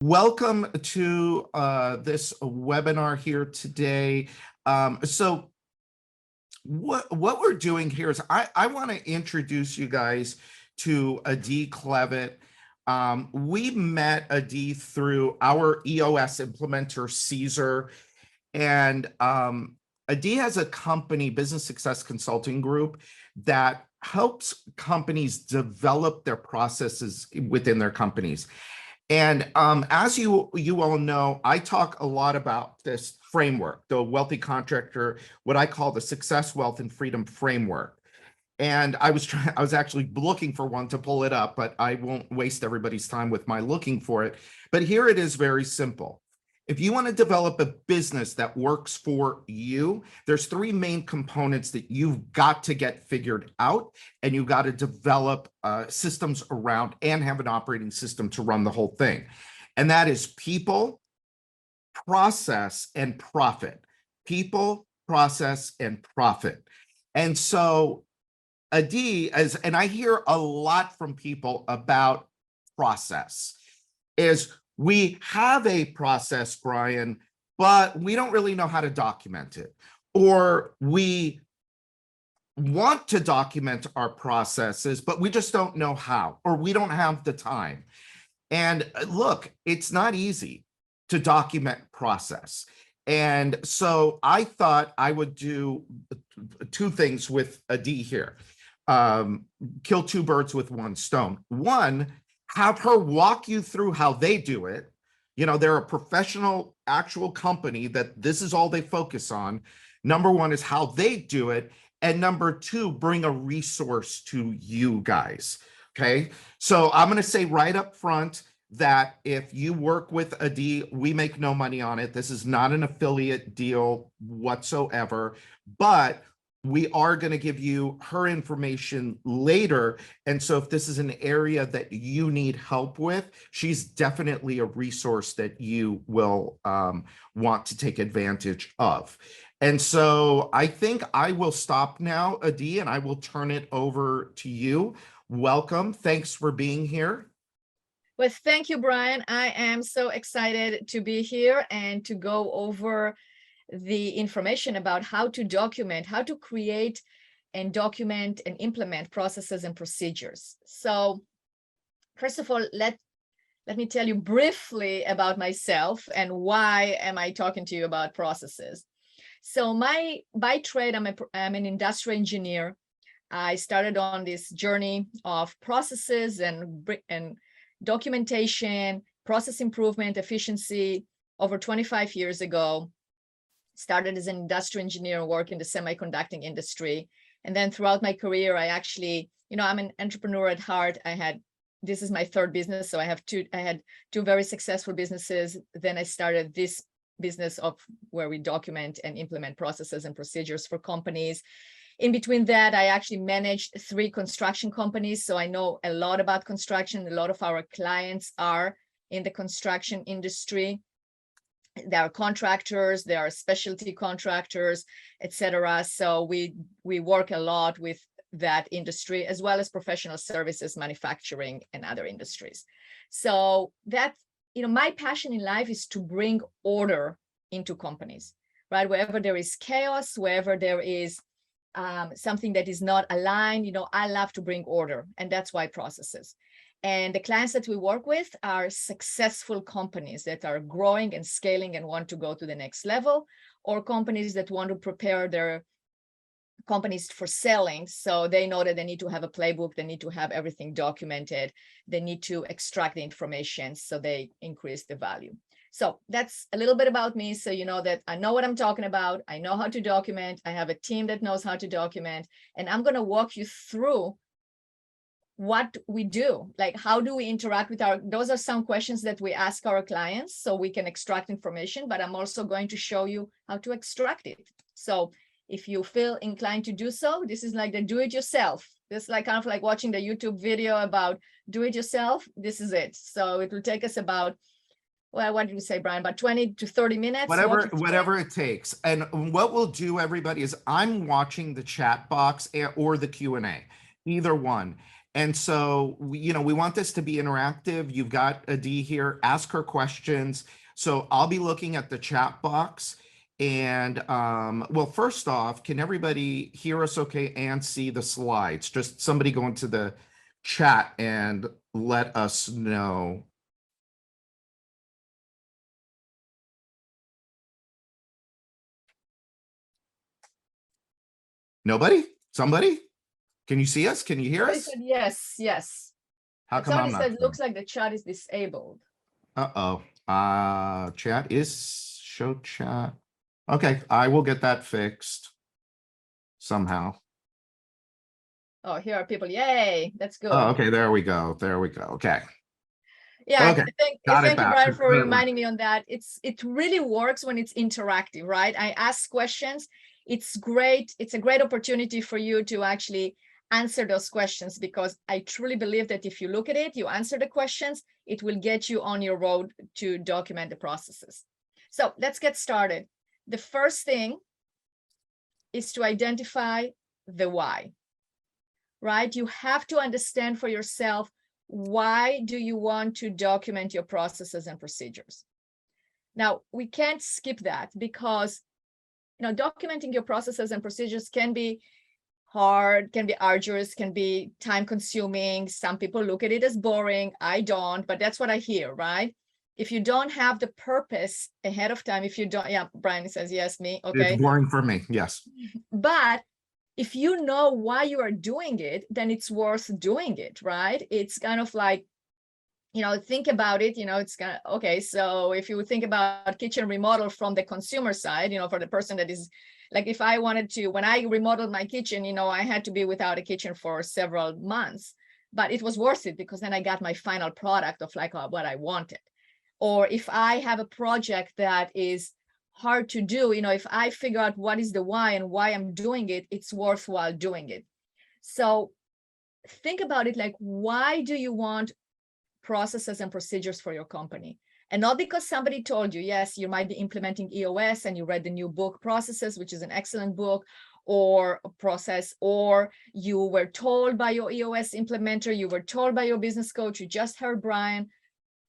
Welcome to this webinar here today. So what we're doing here is I want to introduce you guys to Adi Clevitt. We met Adi through our EOS implementer, Caesar, and Adi has a company, Business Success Consulting Group, that helps companies develop their processes within their companies. And as you all know, I talk a lot about this framework, the Wealthy Contractor, what I call the Success, Wealth, and Freedom Framework. And I was actually looking for one to pull it up, but I won't waste everybody's time with my looking for it. But here it is, very simple. If you want to develop a business that works for you, there's three main components that you've got to get figured out, and you've got to develop systems around and have an operating system to run the whole thing. And that is people, process, and profit. People, process, and profit. And so Adi, and I hear a lot from people about process, is we have a process, Brian, but we don't really know how to document it. Or we want to document our processes, but we just don't know how, or we don't have the time. And look, it's not easy to document process. And so I thought I would do two things with Adi here. Kill two birds with one stone. One, have her walk you through how they do it. You know, they're a professional, actual company that this is all they focus on. Number one is how they do it. And number two, bring a resource to you guys. Okay. So I'm going to say right up front that if you work with Adi, we make no money on it. This is not an affiliate deal whatsoever, but we are going to give you her information later. And so if this is an area that you need help with, she's definitely a resource that you will want to take advantage of. And so I think I will stop now, Adi, and I will turn it over to you. Welcome. Thanks for being here. Well, thank you, Brian. I am so excited to be here and to go over the information about how to document, how to create and document and implement processes and procedures. So first of all, let me tell you briefly about myself and why am I talking to you about processes. So by trade, I'm an industrial engineer. I started on this journey of processes and documentation, process improvement, efficiency over 25 years ago. Started as an industrial engineer, work in the semiconductor industry. And then throughout my career, I actually, I'm an entrepreneur at heart. This is my third business. So I had two very successful businesses. Then I started this business of where we document and implement processes and procedures for companies. In between that, I actually managed 3 construction companies. So I know a lot about construction. A lot of our clients are in the construction industry. There are contractors, there are specialty contractors, etc. So we work a lot with that industry, as well as professional services, manufacturing, and other industries. So that, my passion in life is to bring order into companies, right? Wherever there is chaos, wherever there is something that is not aligned, I love to bring order, and that's why processes. And the clients that we work with are successful companies that are growing and scaling and want to go to the next level, or companies that want to prepare their companies for selling. So they know that they need to have a playbook, they need to have everything documented, they need to extract the information so they increase the value. So that's a little bit about me. So you know that I know what I'm talking about. I know how to document. I have a team that knows how to document. And I'm going to walk you through what we do, like how do we interact with those are some questions that we ask our clients so we can extract information, but I'm also going to show you how to extract it. So if you feel inclined to do so, this is like the do-it-yourself. This is like kind of like watching the YouTube video about do-it-yourself. This is it. So it will take us about, well, what did you say, Brian? About 20 to 30 minutes? Whatever it takes. And what we'll do, everybody, is I'm watching the chat box or the Q&A, either one. And so, we want this to be interactive. You've got a D here, ask her questions. So I'll be looking at the chat box. And well, first off, can everybody hear us okay and see the slides? Just somebody go into the chat and let us know. Nobody? Somebody? Can you see us? Can you hear Somebody us? said yes, yes. How And come I'm somebody not? said, looks like the chat is disabled. Uh-oh. Chat is show chat. Okay, I will get that fixed somehow. Oh, here are people. Yay, that's good. Oh, okay, there we go. There we go. Okay. Yeah, Okay, got it thank you, back. Brian, for reminding me on that. It really works when it's interactive, right? I ask questions. It's great. It's a great opportunity for you to actually answer those questions, because I truly believe that if you look at it, you answer the questions, it will get you on your road to document the processes. So let's get started. The first thing is to identify the why, right? You have to understand for yourself, why do you want to document your processes and procedures? Now, we can't skip that, because documenting your processes and procedures can be hard, can be arduous, can be time consuming. Some people look at it as boring. I don't, but that's what I hear, right? If you don't have the purpose ahead of time, if you don't, yeah, Brian says yes, me, okay. It's boring for me, yes. But if you know why you are doing it, then it's worth doing it, right? It's kind of like, think about it, it's kind of, okay, so if you think about kitchen remodel from the consumer side, for the person that is, like, if I wanted to, when I remodeled my kitchen, I had to be without a kitchen for several months, but it was worth it, because then I got my final product of like what I wanted. Or if I have a project that is hard to do, if I figure out what is the why and why I'm doing it, it's worthwhile doing it. So think about it like, why do you want processes and procedures for your company? And not because somebody told you. Yes, you might be implementing EOS and you read the new book Processes, which is an excellent book, or a process, or you were told by your EOS implementer, you were told by your business coach, you just heard Brian.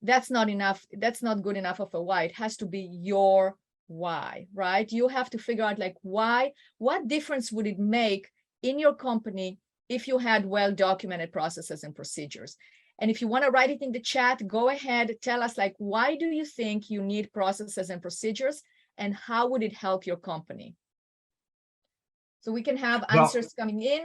That's not enough. That's not good enough of a why. It has to be your why, right? You have to figure out like, why, what difference would it make in your company if you had well-documented processes and procedures? And if you want to write it in the chat, go ahead, tell us like, why do you think you need processes and procedures, and how would it help your company? So we can have answers coming in.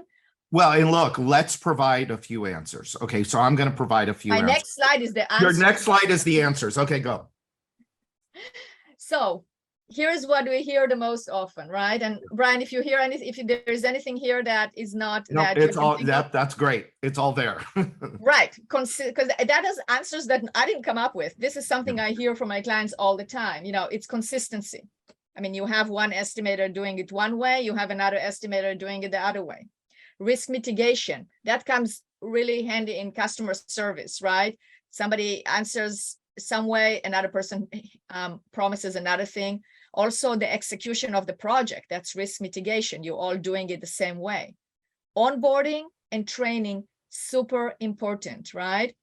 Well, and look, let's provide a few answers. Okay, so I'm going to provide a few My answers. next slide is the answer. Your next slide is the answers. Okay, go. So here's what we hear the most often, right? And Brian, if you hear anything, if there is anything here that is not No, that it's all that's great. It's all there. Right, because that is answers that I didn't come up with. This is something I hear from my clients all the time. It's consistency. I mean, you have one estimator doing it one way, you have another estimator doing it the other way. Risk mitigation, that comes really handy in customer service, right? Somebody answers some way, another person promises another thing. Also, the execution of the project, that's risk mitigation. You're all doing it the same way. Onboarding and training, super important, right?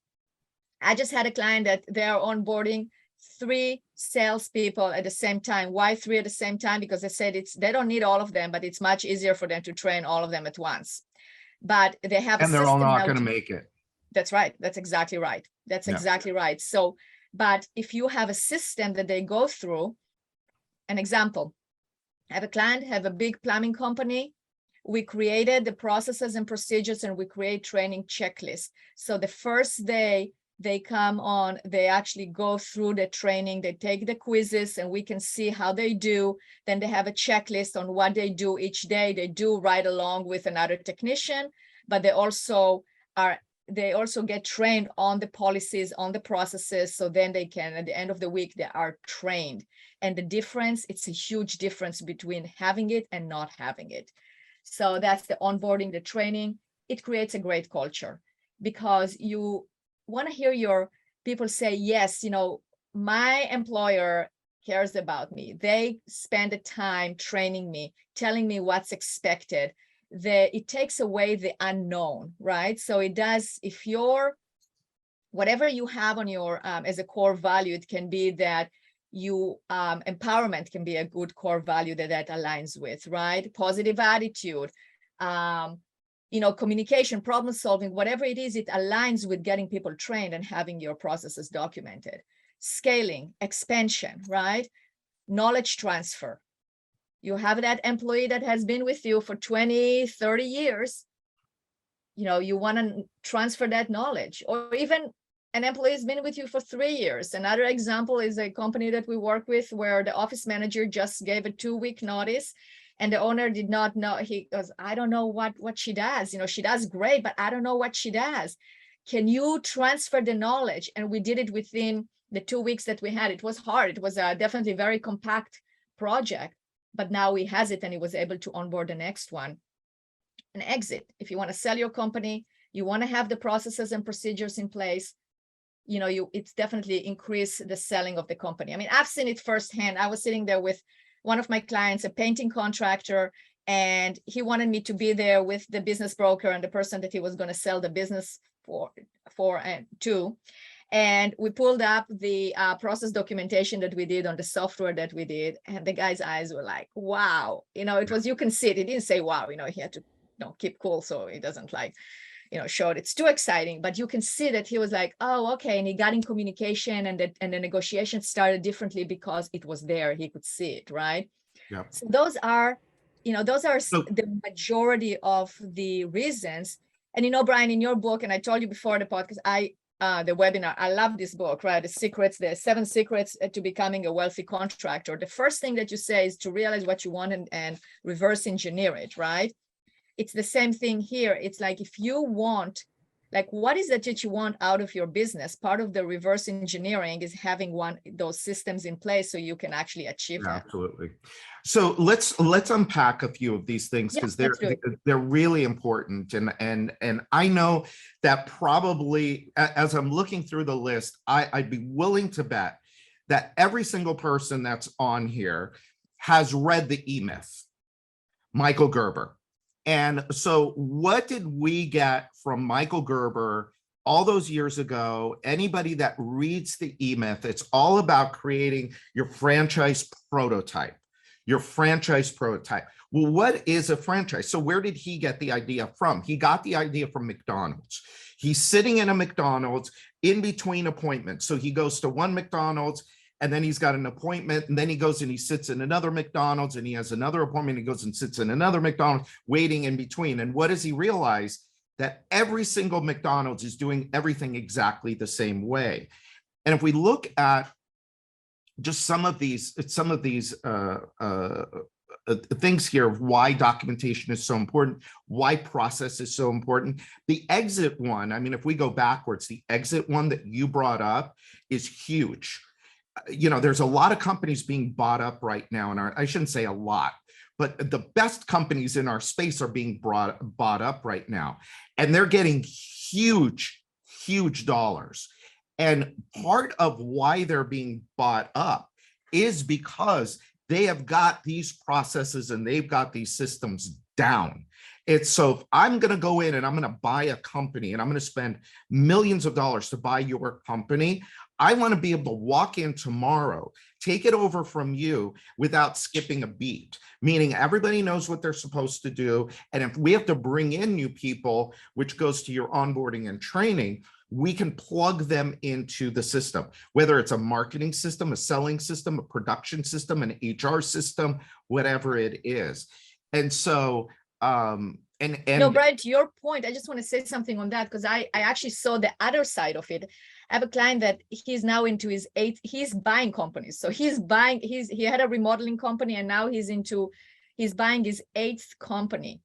I just had a client that they are onboarding 3 salespeople at the same time. Why 3 at the same time? Because they said they don't need all of them, but it's much easier for them to train all of them at once. But they have and they're all not going to make it. That's right. That's exactly right. That's exactly right. So, but if you have a system that they go through, an example, I have a client, have a big plumbing company. We created the processes and procedures, and we create training checklists. So the first day they come on, they actually go through the training, they take the quizzes, and we can see how they do. Then they have a checklist on what they do each day. They do right along with another technician, but they also get trained on the policies, on the processes. So then they can, at the end of the week, they are trained. And the difference, it's a huge difference between having it and not having it. So that's the onboarding, the training. It creates a great culture, because you want to hear your people say, yes, my employer cares about me. They spend the time training me, telling me what's expected. it takes away the unknown, right? So it does, if you're, whatever you have on your, as a core value, it can be that you, empowerment can be a good core value that aligns with, right? Positive attitude, communication, problem solving, whatever it is, it aligns with getting people trained and having your processes documented. Scaling, expansion, right? Knowledge transfer. You have that employee that has been with you for 20, 30 years. You want to transfer that knowledge, or even an employee has been with you for 3 years. Another example is a company that we work with where the office manager just gave a 2-week notice, and the owner did not know. He goes, I don't know what she does. She does great, but I don't know what she does. Can you transfer the knowledge? And we did it within the 2 weeks that we had. It was hard. It was definitely a very compact project, but now he has it and he was able to onboard the next one. An exit. If you want to sell your company, you want to have the processes and procedures in place, it's definitely increase the selling of the company. I mean, I've seen it firsthand. I was sitting there with one of my clients, a painting contractor, and he wanted me to be there with the business broker and the person that he was going to sell the business to. And we pulled up the process documentation that we did on the software that we did. And the guy's eyes were like, wow, it was, you can see it. He didn't say, wow, he had to keep cool. So he doesn't show it. It's too exciting, but you can see that he was like, oh, okay. And he got in communication, and the negotiation started differently because it was there. He could see it, right? Yeah. So those are the majority of the reasons. And Brian, in your book, and I told you before the podcast, the webinar, I love this book, right? The 7 secrets to becoming a wealthy contractor. The first thing that you say is to realize what you want and reverse engineer it, right? It's the same thing here. It's like, if you want, what is it that you want out of your business? Part of the reverse engineering is having those systems in place so you can actually achieve that. Absolutely. So let's unpack a few of these things, because they're really important. And I know that probably, as I'm looking through the list, I'd be willing to bet that every single person that's on here has read the E-Myth, Michael Gerber. And so what did we get from Michael Gerber all those years ago? Anybody that reads the E-Myth, it's all about creating your franchise prototype, Well, what is a franchise? So where did he get the idea from? He got the idea from McDonald's. He's sitting in a McDonald's in between appointments. So he goes to one McDonald's, and then he's got an appointment, and then he goes and he sits in another McDonald's, and he has another appointment. He goes and sits in another McDonald's, waiting in between. And what does he realize? That every single McDonald's is doing everything exactly the same way. And if we look at just some of these things here of why documentation is so important, why process is so important. The exit one, I mean, if we go backwards, the exit one that you brought up is huge. There's a lot of companies being bought up right now, and I shouldn't say a lot, but the best companies in our space are being bought up right now, and they're getting huge dollars. And part of why they're being bought up is because they have got these processes and they've got these systems down. It's so if I'm going to go in and I'm going to buy a company and I'm going to spend millions of dollars to buy your company, I want to be able to walk in tomorrow, take it over from you without skipping a beat, meaning everybody knows what they're supposed to do. And if we have to bring in new people, which goes to your onboarding and training, we can plug them into the system, whether it's a marketing system, a selling system, a production system, an HR system, whatever it is. And so, no, Brian, to your point, I just want to say something on that, because I actually saw the other side of it. I have a client that he's now into his 8th, he's buying companies. So he had a remodeling company, and now he's buying his 8th company.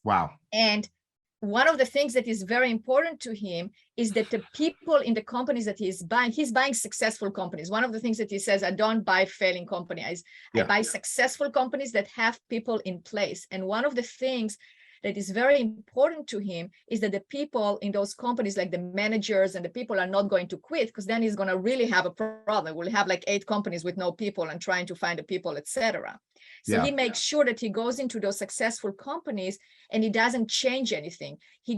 Wow. And one of the things that is very important to him is that the people in the companies that he's buying successful companies. One of the things that he says, I don't buy failing companies. I buy successful companies that have people in place. And one of the things that is very important to him is that the people in those companies, like the managers and the people, are not going to quit, because then he's going to really have a problem. We'll have like 8 companies with no people and trying to find the people, etc. So he makes sure that he goes into those successful companies and he doesn't change anything. He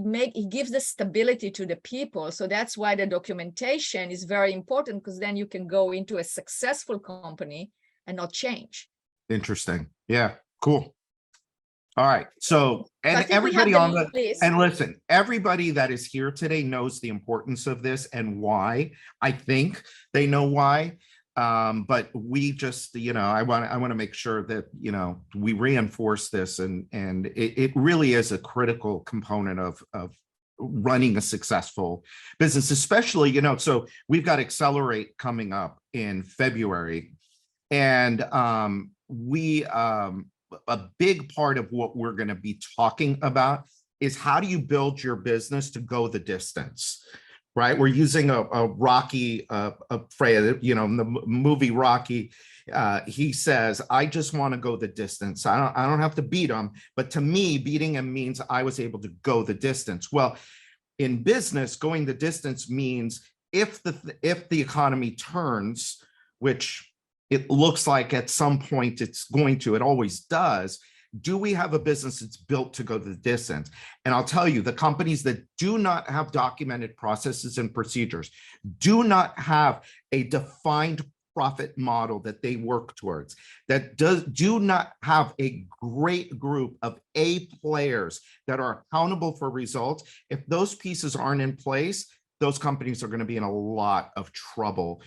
gives the stability to the people. So that's why the documentation is very important, because then you can go into a successful company and not change. Interesting. Yeah, cool. All right. So, I and think we everybody have on the the, list. and listen, everybody that is here today knows the importance of this and why. I think they know why. But we just, I want to make sure that, we reinforce this, and it really is a critical component of running a successful business, especially, so we've got Accelerate coming up in February, and a big part of what we're going to be talking about is how do you build your business to go the distance, right? We're using a Rocky phrase, in the movie Rocky. He says, I just want to go the distance. I don't have to beat him, but to me, beating him means I was able to go the distance. Well, in business, going the distance means if the economy turns, which it looks like at some point it's going to, it always does, do we have a business that's built to go the distance? And I'll tell you, the companies that do not have documented processes and procedures, do not have a defined profit model that they work towards, that do not have a great group of A players that are accountable for results, if those pieces aren't in place, those companies are going to be in a lot of trouble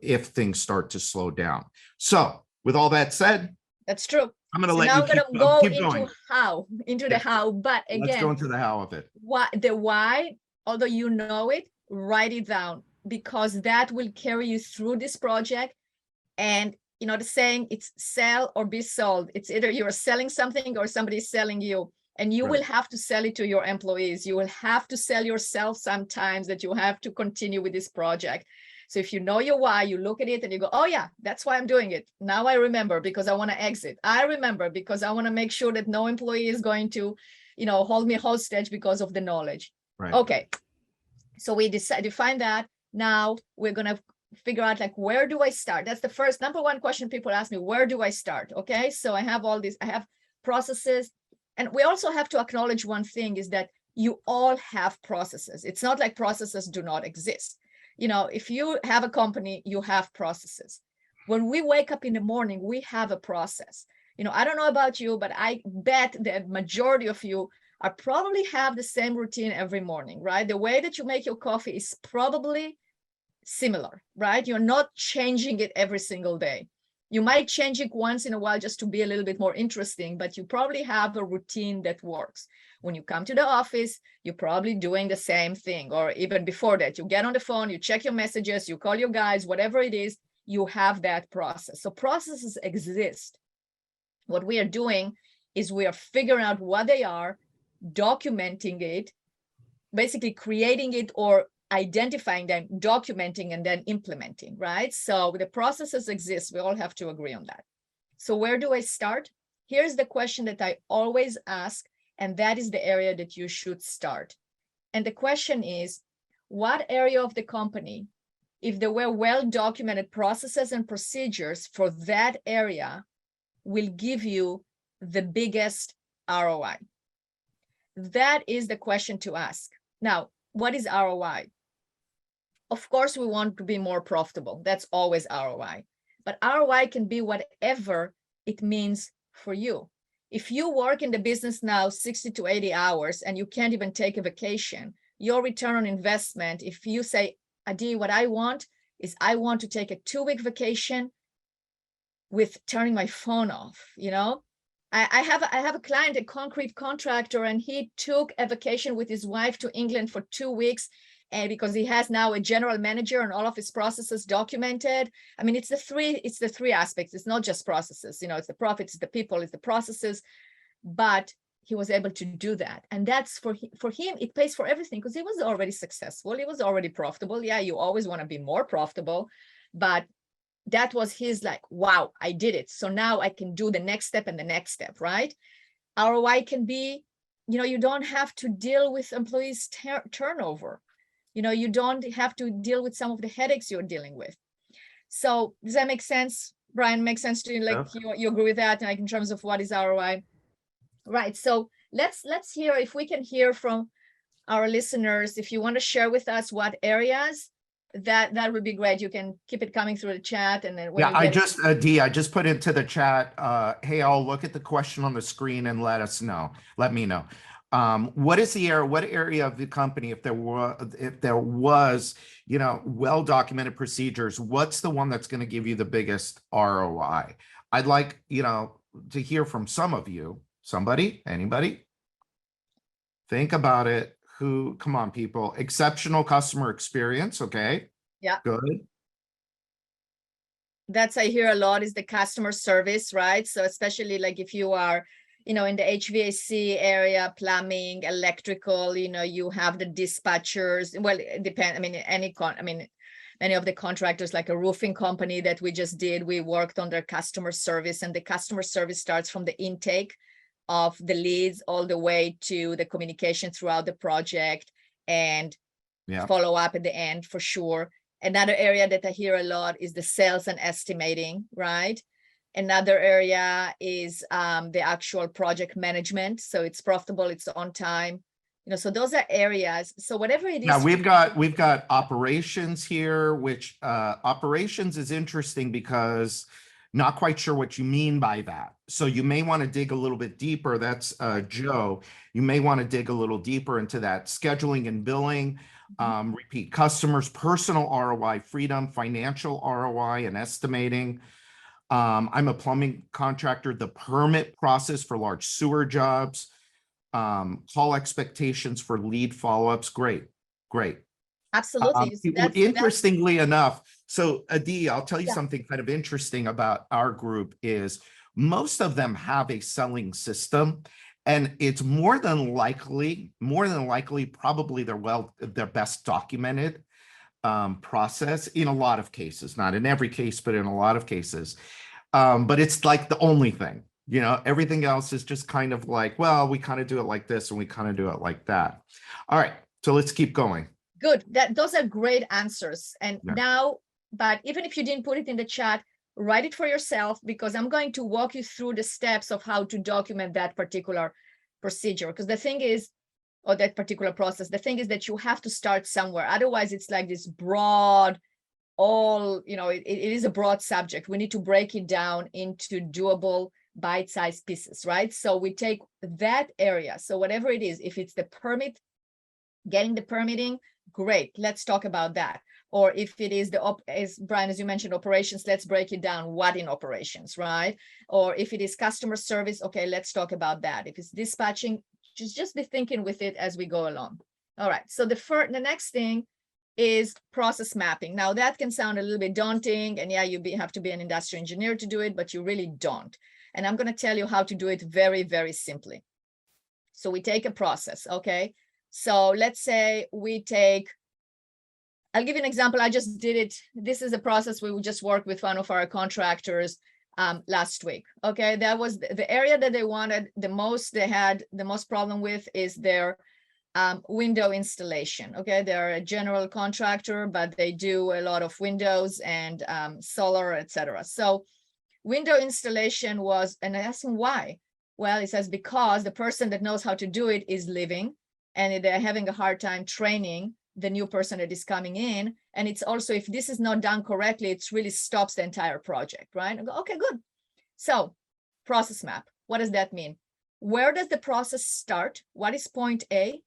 if things start to slow down. So with all that said, that's true. I'm going to So let now you we're going to go into the how, but again, let's go into the how of it. The why, although you know it, write it down, because that will carry you through this project. And the saying, it's sell or be sold. It's either you're selling something or somebody's selling you. And you will have to sell it to your employees. You will have to sell yourself sometimes that you have to continue with this project. So if you know your why, you look at it and you go, oh yeah, that's why I'm doing it. Now I remember, because I want to exit. I remember because I want to make sure that no employee is going to, hold me hostage because of the knowledge. Right. Okay. So we define that. Now we're going to figure out, like, where do I start? That's the first number one question people ask me, where do I start? Okay. So I have all these, I have processes. And we also have to acknowledge one thing, is that you all have processes. It's not like processes do not exist. If you have a company, you have processes. When we wake up in the morning, we have a process. I don't know about you, but I bet the majority of you are probably have the same routine every morning, right? The way that you make your coffee is probably similar, right? You're not changing it every single day. You might change it once in a while just to be a little bit more interesting, but you probably have a routine that works. When you come to the office, you're probably doing the same thing, or even before that, you get on the phone, you check your messages, you call your guys, whatever it is, you have that process. So processes exist. What we are doing is we are figuring out what they are, documenting it, basically creating it or identifying them, documenting, and then implementing, right? So the processes exist. We all have to agree on that. So where do I start? Here's the question that I always ask, and that is the area that you should start. And the question is, what area of the company, if there were well-documented processes and procedures for that area, will give you the biggest ROI? That is the question to ask. Now, what is ROI? Of course, we want to be more profitable. That's always ROI. But ROI can be whatever it means for you. If you work in the business now 60 to 80 hours and you can't even take a vacation, your return on investment, if you say, Adi, what I want is I want to take a 2-week vacation with turning my phone off, I have a client, a concrete contractor, and he took a vacation with his wife to England for 2 weeks. And because he has now a general manager and all of his processes documented. I mean, it's the three aspects. It's not just processes, it's the profits, it's the people, it's the processes, but he was able to do that. And that's for him, it pays for everything, because he was already successful. He was already profitable. Yeah, you always want to be more profitable, but that was his like, wow, I did it. So now I can do the next step and the next step, right? ROI can be you don't have to deal with employees turnover. You don't have to deal with some of the headaches you're dealing with. So does that make sense, Brian? Make sense to you? Like you agree with that, like in terms of what is ROI? Right. So let's hear, if we can hear from our listeners, if you want to share with us what areas, that would be great. You can keep it coming through the chat, and then when Yeah, you I get just, Dee, I just put into the chat, hey, I'll look at the question on the screen and let me know. What is the area, what area of the company, if there was, well-documented procedures, what's the one that's going to give you the biggest ROI? I'd like, to hear from some of you. Anybody? Think about it. Come on, people. Exceptional customer experience. Okay. Yeah. Good. That's, I hear a lot, is the customer service, right? So especially like if you are, in the HVAC area, plumbing, electrical, you have the dispatchers. Well, it depends. I mean, many of the contractors, like a roofing company that we just did, we worked on their customer service, and the customer service starts from the intake of the leads all the way to the communication throughout the project and follow up at the end, for sure. Another area that I hear a lot is the sales and estimating, right? Another area is the actual project management. So it's profitable, it's on time. So those are areas. So whatever it is. Now we've got operations here, which operations is interesting because not quite sure what you mean by that. So you may want to dig a little bit deeper. That's Joe. You may want to dig a little deeper into that. Scheduling and billing, repeat customers, personal ROI, freedom, financial ROI, and estimating. I'm a plumbing contractor. The permit process for large sewer jobs, call expectations for lead follow-ups. Great. Absolutely. Interestingly enough, so Adi, I'll tell you something kind of interesting about our group is most of them have a selling system, and it's more than likely, probably their best documented process in a lot of cases, not in every case, but in a lot of cases. But it's like the only thing, everything else is just kind of like, well, we kind of do it like this and we kind of do it like that. All right, so let's keep going. Good. Those are great answers. And now, but even if you didn't put it in the chat, write it for yourself, because I'm going to walk you through the steps of how to document that particular procedure. Because the thing is, or that particular process, the thing is that you have to start somewhere. Otherwise, it's like this broad, it is a broad subject. We need to break it down into doable bite-sized pieces, right? So we take that area. So whatever it is, if it's the permit, getting the permitting, great, let's talk about that. Or if it is as Brian, as you mentioned, operations, let's break it down. What in operations, right? Or if it is customer service, okay, let's talk about that. If it's dispatching, just be thinking with it as we go along. All right, so the next thing is process mapping. Now that can sound a little bit daunting, and you have to be an industrial engineer to do it, but you really don't. And I'm going to tell you how to do it very, very simply. So we take a process, okay? So let's say I'll give you an example. I just did it. This is a process we just worked with one of our contractors last week. Okay, that was the area that they wanted the most. They had the most problem with is their window installation. Okay, they're a general contractor, but they do a lot of windows and solar, etc. So window installation was, and I asked him why. Well, he says because the person that knows how to do it is leaving, and they're having a hard time training the new person that is coming in. And it's also, if this is not done correctly, it really stops the entire project, right? I go, okay, good. So process map, what does that mean? Where does the process start? What is point A?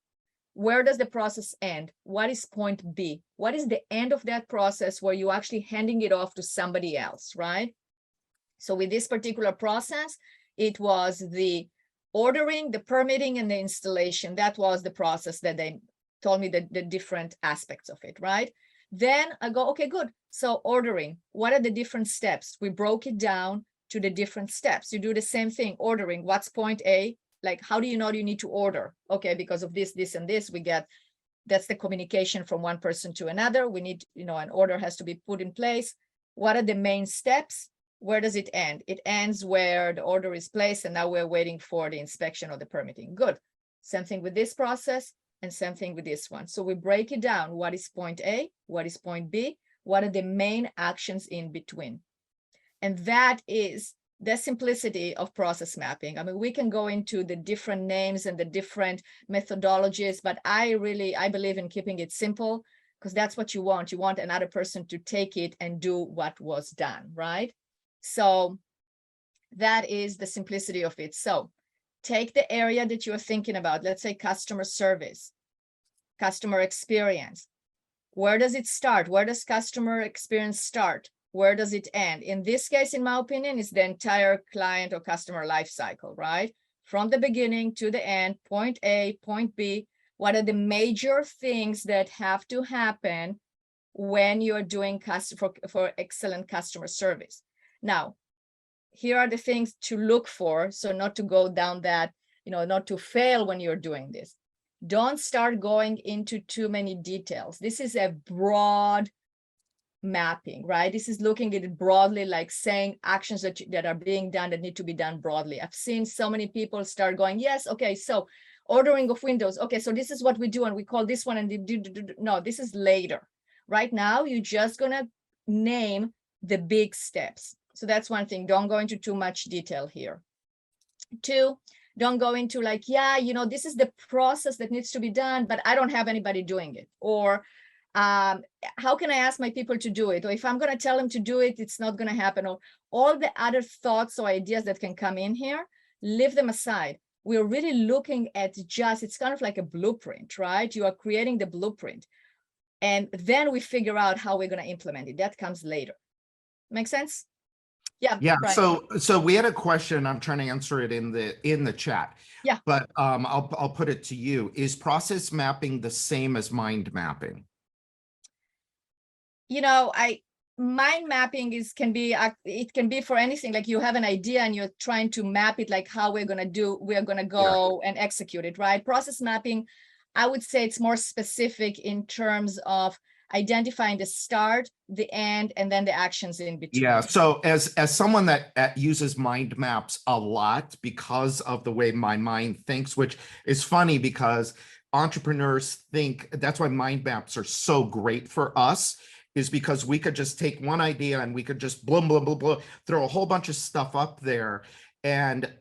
Where does the process end? What is point B? What is the end of that process where you're actually handing it off to somebody else, right? So with this particular process, it was the ordering, the permitting, and the installation. That was the process that they told me the different aspects of it, right? Then I go, okay, good. So ordering, what are the different steps? We broke it down to the different steps. You do the same thing, ordering, what's point A? Like, how do you know you need to order? Okay, because of this, this, and this, that's the communication from one person to another. We need, an order has to be put in place. What are the main steps? Where does it end? It ends where the order is placed, and now we're waiting for the inspection or the permitting. Good. same thing with this process, and same thing with this one. So we break it down. What is point A? What is point B? What are the main actions in between? And that is the simplicity of process mapping. I mean, we can go into the different names and the different methodologies, but I believe in keeping it simple, because that's what you want. You want another person to take it and do what was done, right? So that is the simplicity of it. So take the area that you're thinking about, let's say customer service, customer experience. Where does it start? Where does customer experience start? Where does it end? In this case, in my opinion, is the entire client or customer life cycle, right? From the beginning to the end, point A, point B. What are the major things that have to happen when you're doing for excellent customer service? Now, here are the things to look for, so not to go down that, not to fail when you're doing this. Don't start going into too many details. This is a broad mapping, right? This is looking at it broadly, like saying actions that are being done that need to be done broadly. I've seen so many people start going, yes, okay, so ordering of windows. Okay, so this is what we do, and we call this one, and no, this is later. Right now, you're just gonna name the big steps. So that's one thing. Don't go into too much detail here. 2, don't go into like, yeah, this is the process that needs to be done, but I don't have anybody doing it. Or how can I ask my people to do it? Or if I'm going to tell them to do it, it's not going to happen. Or all the other thoughts or ideas that can come in here, leave them aside. We're really looking at it's kind of like a blueprint, right? You are creating the blueprint. And then we figure out how we're going to implement it. That comes later. Make sense? Yeah. Right. So we had a question. I'm trying to answer it in the chat. Yeah. But I'll put it to you. Is process mapping the same as mind mapping? Mind mapping can be for anything. Like you have an idea and you're trying to map it, like how we're going to go and execute it, right? Process mapping, I would say it's more specific in terms of identifying the start, the end, and then the actions in between. Yeah. So as someone that uses mind maps a lot because of the way my mind thinks, which is funny because entrepreneurs think that's why mind maps are so great for us, is because we could just take one idea and we could just blah, blah, blah, blah, throw a whole bunch of stuff up there and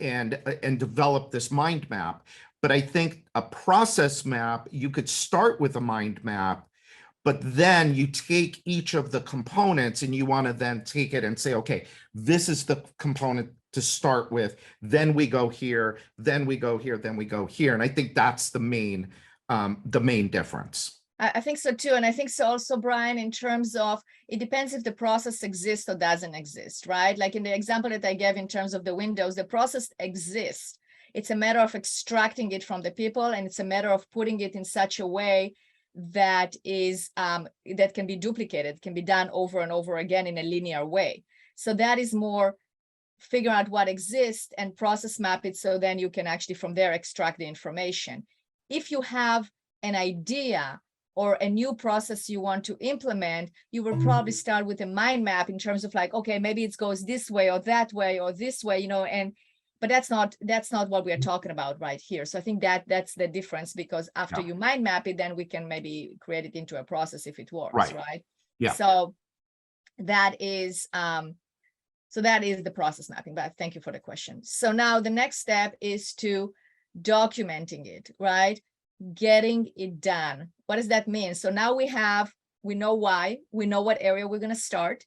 develop this mind map. But I think a process map, you could start with a mind map, but then you take each of the components and you want to then take it and say, okay, this is the component to start with. Then we go here, then we go here, then we go here. And I think that's the main difference. I think so too. And I think so also, Brian, in terms of, it depends if the process exists or doesn't exist, right? Like in the example that I gave in terms of the windows, the process exists. It's a matter of extracting it from the people, and it's a matter of putting it in such a way that that can be duplicated, can be done over and over again in a linear way. So that is more figure out what exists and process map it, so then you can actually from there extract the information. If you have an idea or a new process you want to implement, you will probably start with a mind map in terms of like, okay, maybe it goes this way or that way or this way, but that's not what we are talking about right here. So I think that's the difference, because after you mind map it, then we can maybe create it into a process if it works, right? Yeah. So that is the process mapping. But thank you for the question. So now the next step is to documenting it, right? Getting it done. What does that mean? So now we know why, we know what area we're going to start,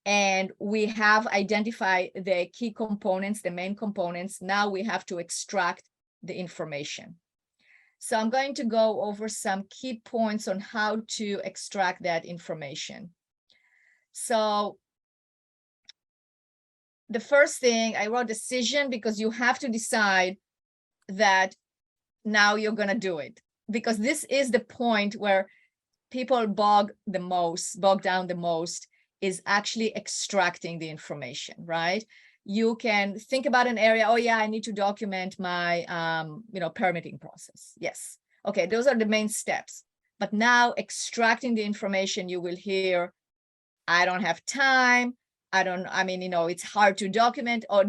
and we have identified the key components, the main components. Now we have to extract the information. So I'm going to go over some key points on how to extract that information. So the first thing, I wrote decision, because you have to decide that now you're going to do it, because this is the point where people bog down the most, is actually extracting the information, right? You can think about an area, oh yeah, I need to document my permitting process. Yes. Okay, those are the main steps. But now extracting the information, you will hear, I don't have time, I mean, it's hard to document. Or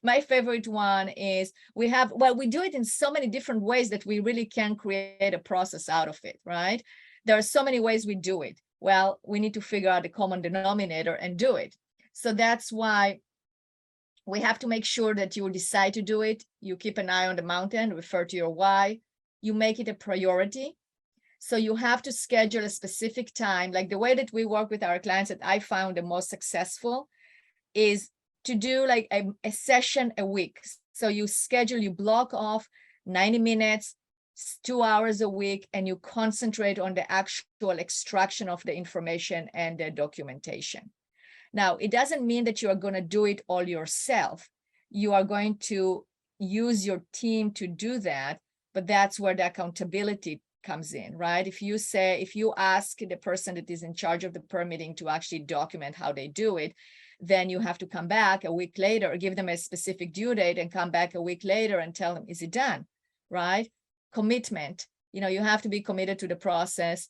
my favorite one is we do it in so many different ways that we really can create a process out of it, right? There are so many ways we do it. Well, we need to figure out the common denominator and do it. So that's why we have to make sure that you decide to do it. You keep an eye on the mountain, refer to your why, you make it a priority. So you have to schedule a specific time. Like the way that we work with our clients that I found the most successful is to do like a session a week. So you block off 90 minutes, 2 hours a week, and you concentrate on the actual extraction of the information and the documentation. Now, it doesn't mean that you are going to do it all yourself. You are going to use your team to do that, but that's where the accountability comes in, right? If you ask the person that is in charge of the permitting to actually document how they do it, then you have to come back a week later, or give them a specific due date and come back a week later and tell them, is it done, right? Commitment, you have to be committed to the process.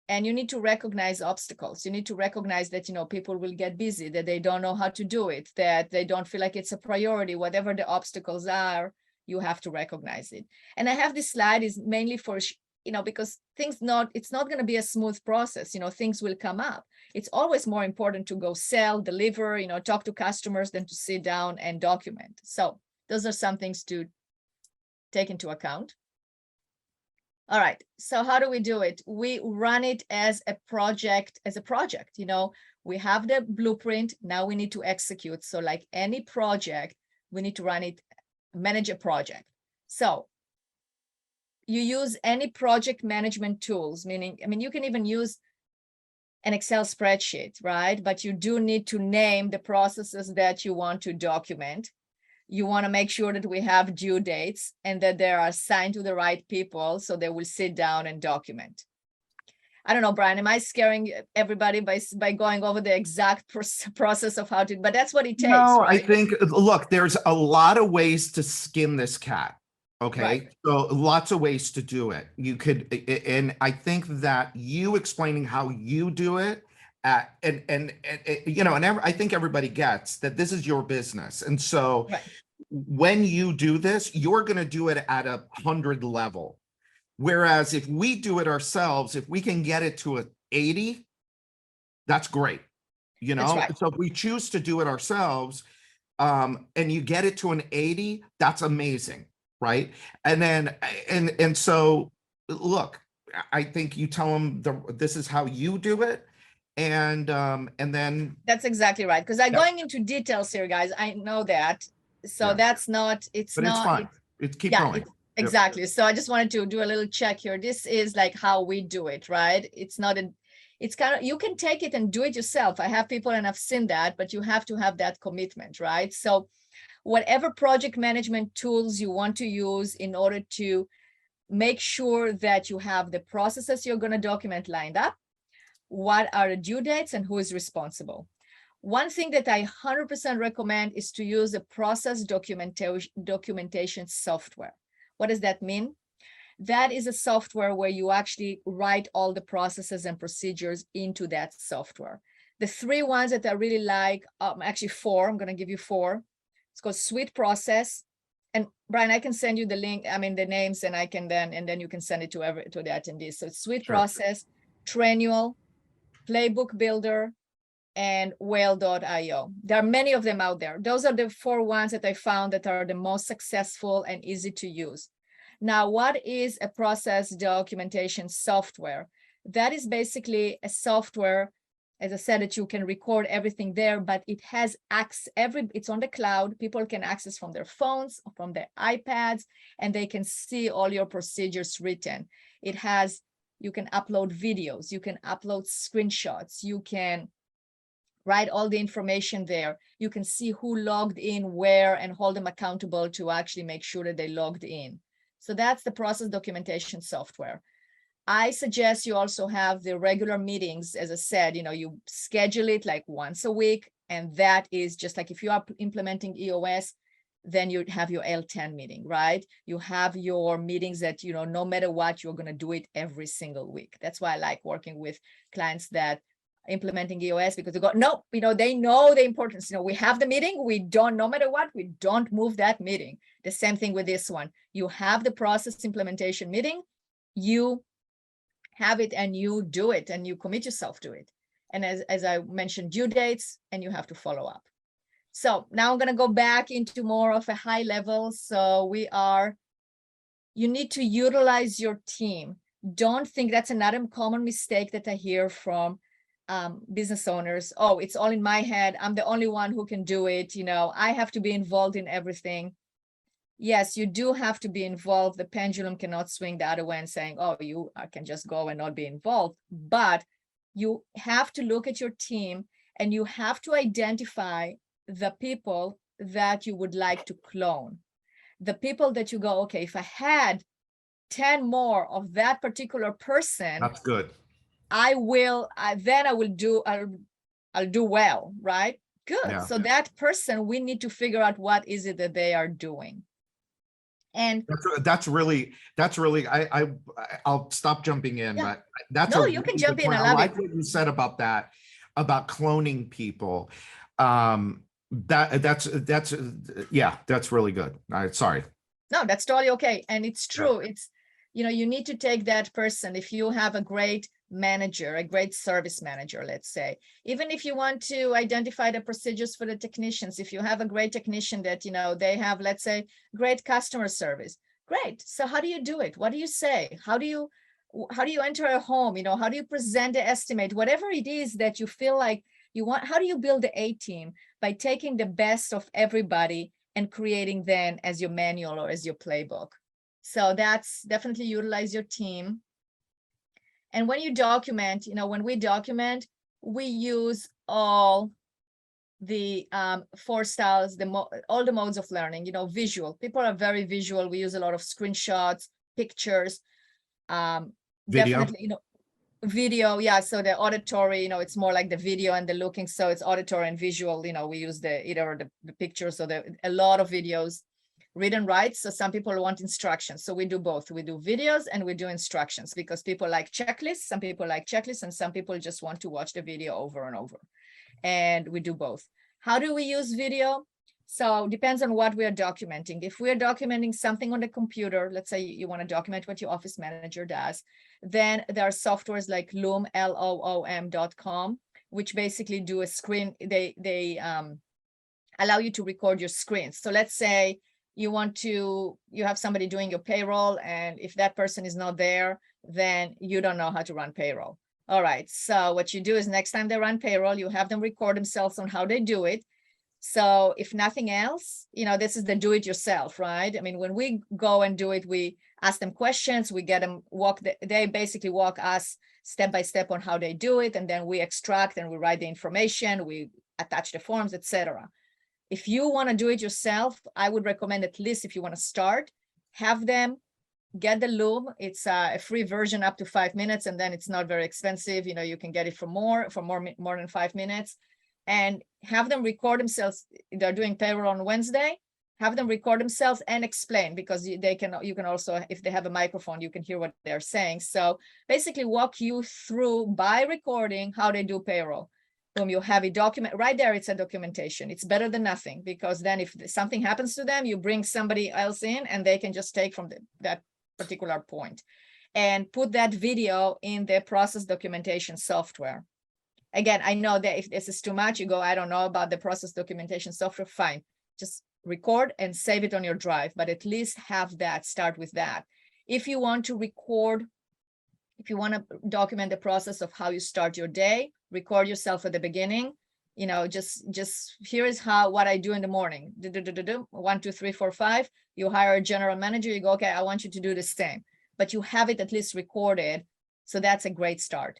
And you need to recognize obstacles. You need to recognize that, people will get busy, that they don't know how to do it, that they don't feel like it's a priority. Whatever the obstacles are, you have to recognize it. And I have this slide is mainly for, because it's not going to be a smooth process. Things will come up. It's always more important to go sell, deliver, talk to customers than to sit down and document. So those are some things to take into account. All right, so how do we do it? We run it as a project, we have the blueprint, now we need to execute. So like any project, we need to run it, manage a project. So you use any project management tools, you can even use an Excel spreadsheet, right? But you do need to name the processes that you want to document. You want to make sure that we have due dates and that they are assigned to the right people so they will sit down and document. I don't know, Brian, am I scaring everybody by going over the exact process of how to, but that's what it takes. No, right? I think, look, there's a lot of ways to skin this cat. Okay. Right. So lots of ways to do it. You could, and I think that you explaining how you do it, I think everybody gets that this is your business. And so Right. when you do this, you're going to do it at 100 level. Whereas if we do it ourselves, if we can get it to an 80, that's great. That's right. So if we choose to do it ourselves, and you get it to an 80, that's amazing. Right. And then, and so look, I think you tell them this is how you do it. And then that's exactly right. Because I'm going into details here, guys. I know that. So that's not, it's fine. It's keep going. Exactly. So I just wanted to do a little check here. This is like how we do it, right? It's not it's kind of, you can take it and do it yourself. I have people and I've seen that, but you have to have that commitment, right? So whatever project management tools you want to use in order to make sure that you have the processes you're going to document lined up, what are the due dates and who is responsible. One thing that I 100% recommend is to use a process documentation software. What does that mean? That is a software where you actually write all the processes and procedures into that software. The 3 ones that I really like, actually 4, I'm going to give you 4. It's called SuiteProcess. And Brian, I can send you the link, the names, and I can then you can send it to the attendees. So it's SuiteProcess, Trainual, Playbook Builder, and Whale.io. There are many of them out there. Those are the 4 ones that I found that are the most successful and easy to use. Now, what is a process documentation software? That is basically a software, as I said, that you can record everything there, but it has it's on the cloud. People can access from their phones, from their iPads, and they can see all your procedures written. You can upload videos, you can upload screenshots, you can write all the information there. You can see who logged in where and hold them accountable to actually make sure that they logged in. So that's the process documentation software. I suggest you also have the regular meetings. As I said, you schedule it like once a week. And that is just like if you are implementing EOS, then you have your L10 meeting, right? You have your meetings that, no matter what, you're going to do it every single week. That's why I like working with clients that implementing EOS because they go, no, they know the importance. We have the meeting, we don't, no matter what, we don't move that meeting. The same thing with this one. You have the process implementation meeting, you have it and you do it and you commit yourself to it. And as I mentioned, due dates, and you have to follow up. So now I'm going to go back into more of a high level. So you need to utilize your team. Don't think, that's another common mistake that I hear from business owners. Oh, it's all in my head. I'm the only one who can do it. I have to be involved in everything. Yes, you do have to be involved. The pendulum cannot swing the other way and saying, oh, you can just go and not be involved. But you have to look at your team and you have to identify the people that you would like to clone. The people that you go, okay, if I had 10 more of that particular person, That's good. I'll do well, right? Good. Yeah. So that person, we need to figure out what is it that they are doing. And that's really, I'll stop jumping in, Yeah. but that's No, a you can really jump good in. point. I I love like it. what you said about that, about cloning people. That's really good. Sorry. No, that's totally okay. And it's true. It's, you need to take that person. If you have a great manager, a great service manager, let's say, even if you want to identify the procedures for the technicians, if you have a great technician that, they have, let's say, great customer service, great. So how do you do it? What do you say? How do you enter a home? How do you present the estimate? Whatever it is that you feel like you want, how do you build the A team? By taking the best of everybody and creating then as your manual or as your playbook. So that's definitely utilize your team. And when you document, when we document, we use all the 4 styles, all the modes of learning, visual. People are very visual. We use a lot of screenshots, pictures, Video. definitely, video. Yeah. So the auditory, it's more like the video and the looking. So it's auditory and visual. We use either the pictures or a lot of videos. Read and write. So some people want instructions. So we do both. We do videos and we do instructions because people like checklists. Some people like checklists and some people just want to watch the video over and over. And we do both. How do we use video? So depends on what we are documenting. If we're documenting something on the computer, let's say you want to document what your office manager does, then there are softwares like Loom, LOOM.com, which basically do a screen. They allow you to record your screen. So let's say you have somebody doing your payroll, and if that person is not there, then you don't know how to run payroll. All right. So what you do is next time they run payroll, you have them record themselves on how they do it. So if nothing else, this is the do it yourself, right? I mean, when we go and do it, we ask them questions, we get them they basically walk us step by step on how they do it. And then we extract and we write the information, we attach the forms, etc. If you want to do it yourself, I would recommend, at least if you want to start, have them get the Loom. It's a free version up to 5 minutes, and then it's not very expensive. You can get it for more than 5 minutes. And have them record themselves. They're doing payroll on Wednesday. Have them record themselves and explain, because you can also, if they have a microphone, you can hear what they're saying. So basically walk you through by recording how they do payroll. Boom, you have a document right there. It's a documentation. It's better than nothing, because then if something happens to them, you bring somebody else in and they can just take from that particular point and put that video in their process documentation software. Again, I know that if this is too much, you go, I don't know about the process documentation software, fine. Just record and save it on your drive, but at least have that, start with that. If you want to record, if you want to document the process of how you start your day, record yourself at the beginning. Just here is what I do in the morning. 1, 2, 3, 4, 5. You hire a general manager, you go, okay, I want you to do the same, but you have it at least recorded. So that's a great start.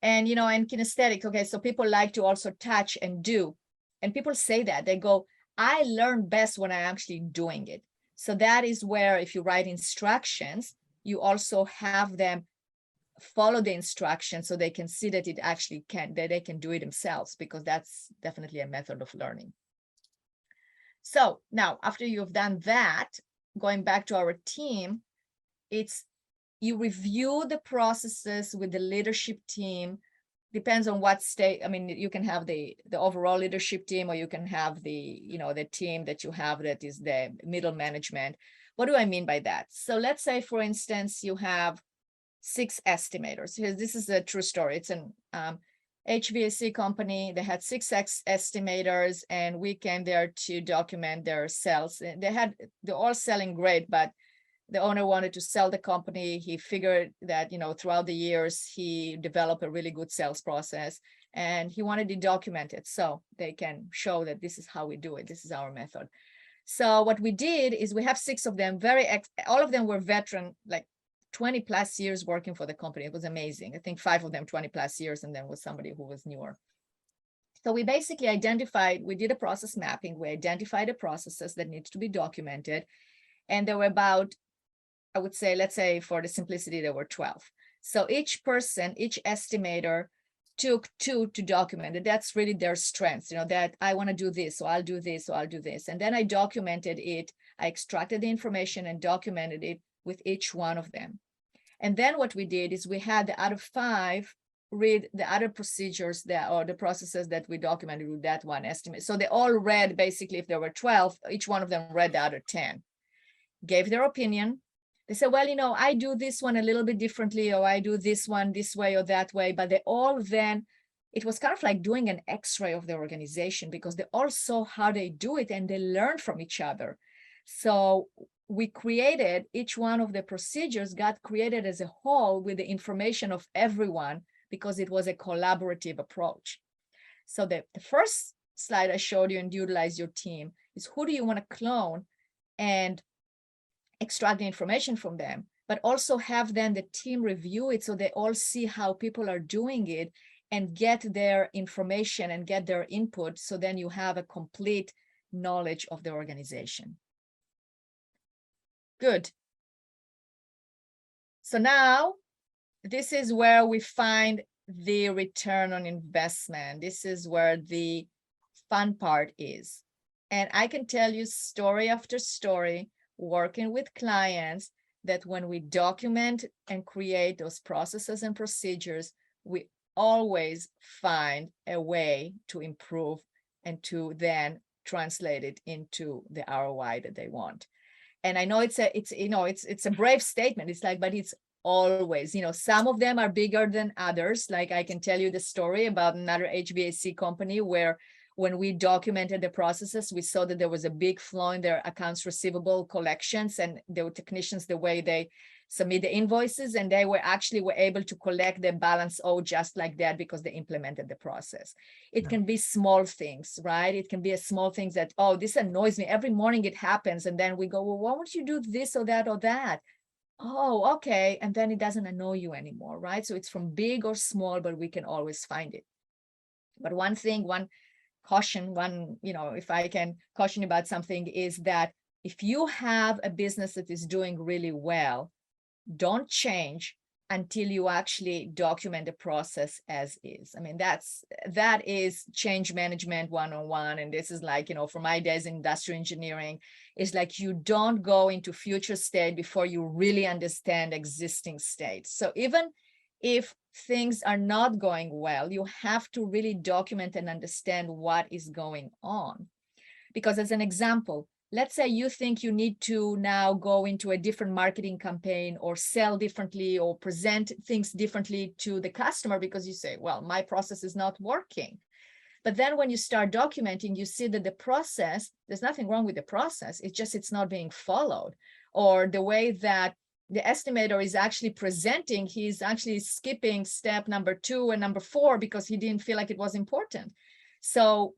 And, and kinesthetic. Okay. So people like to also touch and do, and people say that they go, I learn best when I'm actually doing it. So that is where, if you write instructions, you also have them follow the instructions so they can see that they can do it themselves, because that's definitely a method of learning. So now, after you've done that, going back to our team, you review the processes with the leadership team depends on what state. I mean, you can have the overall leadership team, or you can have the, the team that you have that is the middle management. What do I mean by that? So let's say, for instance, you have 6 estimators. This is a true story. It's an HVAC company. They had 6 estimators, and we came there to document their sales. They're all selling great, but the owner wanted to sell the company. He figured that, throughout the years, he developed a really good sales process, and he wanted it documented so they can show that this is how we do it. This is our method. So what we did is we have 6 of them, all of them were veteran, like 20 plus years working for the company. It was amazing. I think 5 of them 20 plus years, and then was somebody who was newer. So we basically we did a process mapping. We identified the processes that need to be documented. And there were about, I would say, let's say for the simplicity, there were 12. So each person, each estimator took 2 to document it. That's really their strengths, that I want to do this, so I'll do this, so I'll do this. And then I documented it. I extracted the information and documented it with each one of them. And then what we did is we had the other 5 read the other procedures or the processes that we documented with that one estimate. So they all read, basically, if there were 12, each one of them read the other 10, gave their opinion. They said, well, I do this one a little bit differently, or I do this one this way or that way. But they all then, it was kind of like doing an X-ray of the organization, because they all saw how they do it and they learned from each other. So we created, each one of the procedures got created as a whole with the information of everyone, because it was a collaborative approach. So the first slide I showed you, and utilize your team, is who do you want to clone and extract the information from them, but also have then the team review it so they all see how people are doing it and get their information and get their input. So then you have a complete knowledge of the organization. Good. So now this is where we find the return on investment. This is where the fun part is. And I can tell you story after story, working with clients, that when we document and create those processes and procedures, we always find a way to improve and to then translate it into the ROI that they want. And I know it's a brave statement. It's like, but it's always, some of them are bigger than others. Like I can tell you the story about another HVAC company where when we documented the processes, we saw that there was a big flaw in their accounts receivable collections, and the technicians, the way they submit the invoices, and they were able to collect the balance owed just like that, because they implemented the process. It can be small things, right? It can be a small things that, oh, this annoys me. Every morning it happens. And then we go, well, why won't you do this or that or that? Oh, okay. And then it doesn't annoy you anymore, right? So it's from big or small, but we can always find it. But one caution, if I can caution about something, is that if you have a business that is doing really well, don't change until you actually document the process as is. I mean, that is change management 101. And this is like, from my days in industrial engineering, it's like you don't go into future state before you really understand existing state. So even if things are not going well, you have to really document and understand what is going on. Because as an example, let's say you think you need to now go into a different marketing campaign, or sell differently, or present things differently to the customer, because you say, well, my process is not working. But then when you start documenting, you see that the process, there's nothing wrong with the process. It's not being followed. Or the way that the estimator is actually presenting, he's actually skipping step number 2 and number 4 because he didn't feel like it was important. So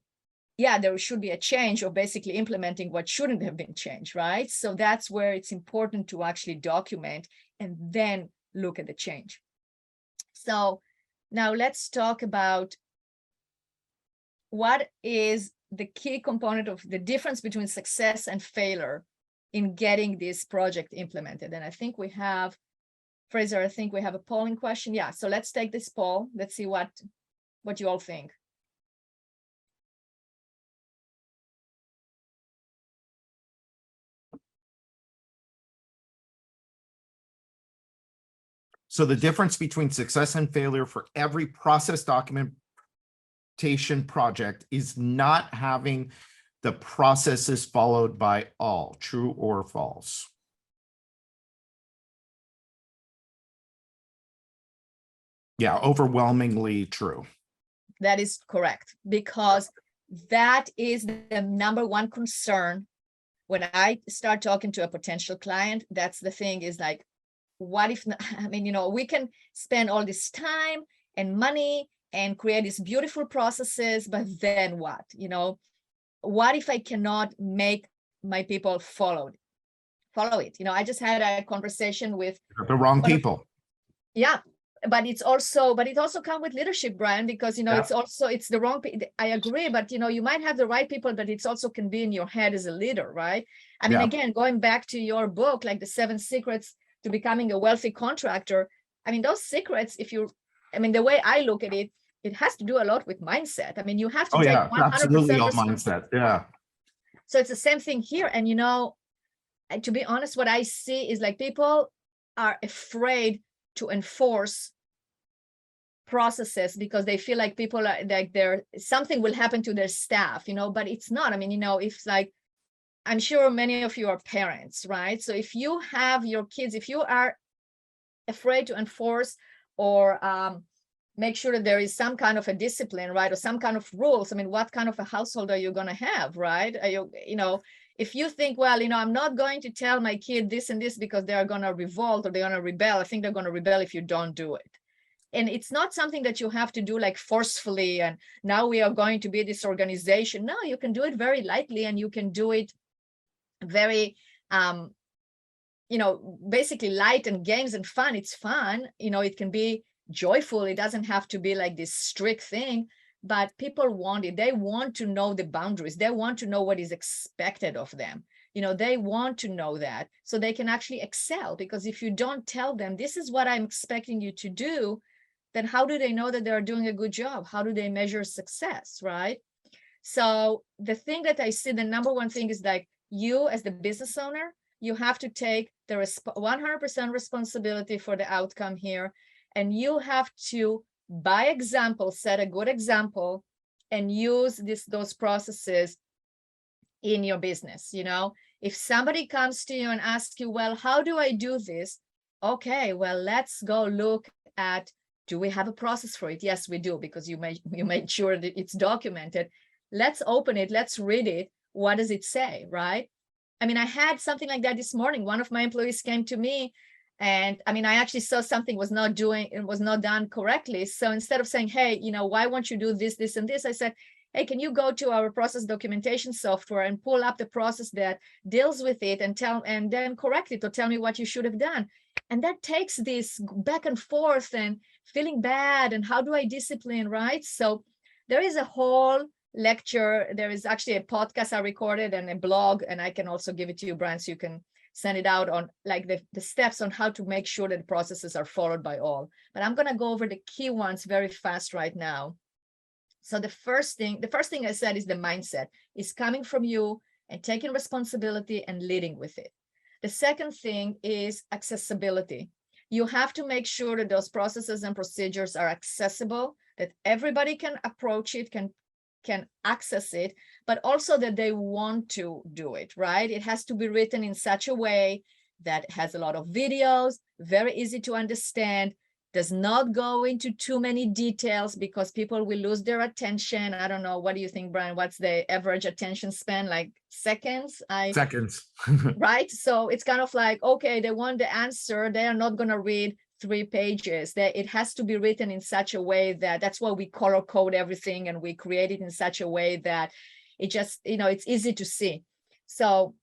yeah, there should be a change, or basically implementing what shouldn't have been changed, right? So that's where it's important to actually document and then look at the change. So now let's talk about what is the key component of the difference between success and failure in getting this project implemented. And I think we have, Fraser, I think we have a polling question. Yeah, so let's take this poll. Let's see what you all think. So the difference between success and failure for every process documentation project is not having the processes followed by all. True or false? Yeah, overwhelmingly true. That is correct, because that is the number one concern when I start talking to a potential client. That's the thing, is like, what if, I mean, we can spend all this time and money and create these beautiful processes, but then what? What if I cannot make my people follow it? I just had a conversation with The wrong people. Yeah, but it also comes with leadership, Brian, because it's the wrong. I agree, but you might have the right people, but it's also can be in your head as a leader, right? I mean, again, going back to your book, like the 7 secrets to becoming a wealthy contractor. I mean, those secrets, the way I look at it, it has to do a lot with mindset. I mean, you have to take 100% absolutely all responsibility. mindset. Yeah. So it's the same thing here. And to be honest, what I see is like people are afraid to enforce processes because they feel like people are like something will happen to their staff, but it's not. I mean, if like, I'm sure many of you are parents, right? So if you have your kids, if you are afraid to enforce or make sure that there is some kind of a discipline, right? Or some kind of rules, I mean, what kind of a household are you going to have, right? Are you, if you think, well, I'm not going to tell my kid this and this because they are going to revolt or they're going to rebel. I think they're going to rebel if you don't do it. And it's not something that you have to do like forcefully. And now we are going to be this organization. No, you can do it very lightly, and you can do it very, basically light and games and fun. It's fun. It can be joyful. It doesn't have to be like this strict thing, but people want it. They want to know the boundaries. They want to know what is expected of them. They want to know that so they can actually excel, because if you don't tell them, this is what I'm expecting you to do, then how do they know that they're doing a good job? How do they measure success, right? So the thing that I see, the number one thing is like, you as the business owner, you have to take the 100% responsibility for the outcome here. And you have to, by example, set a good example and use those processes in your business. If somebody comes to you and asks you, well, how do I do this? Okay, well, let's go look at, do we have a process for it? Yes, we do, because you made sure that it's documented. Let's open it. Let's read it. What does it say, right? I mean, I had something like that this morning. One of my employees came to me, and I mean, I actually saw something was not done correctly. So instead of saying, hey, why won't you do this, this, and this? I said, hey, can you go to our process documentation software and pull up the process that deals with it and then correct it or tell me what you should have done? And that takes this back and forth and feeling bad and how do I discipline, right? So there is a whole lecture. There is actually a podcast I recorded and a blog, and I can also give it to you, Brian, so you can send it out on like the steps on how to make sure that the processes are followed by all. But I'm going to go over the key ones very fast right now. So the first thing I said is the mindset is coming from you and taking responsibility and leading with it. The second thing is accessibility. You have to make sure that those processes and procedures are accessible, that everybody can approach it, can access it, but also that they want to do it, right? It has to be written in such a way that has a lot of videos, very easy to understand, does not go into too many details because people will lose their attention. I don't know. What do you think, Brian? What's the average attention span? Like seconds? Seconds. Right? So it's kind of like, okay, they want the answer. They are not going to read 3 pages. It has to be written in such a way that's why we color code everything, and we create it in such a way that it just, it's easy to see. So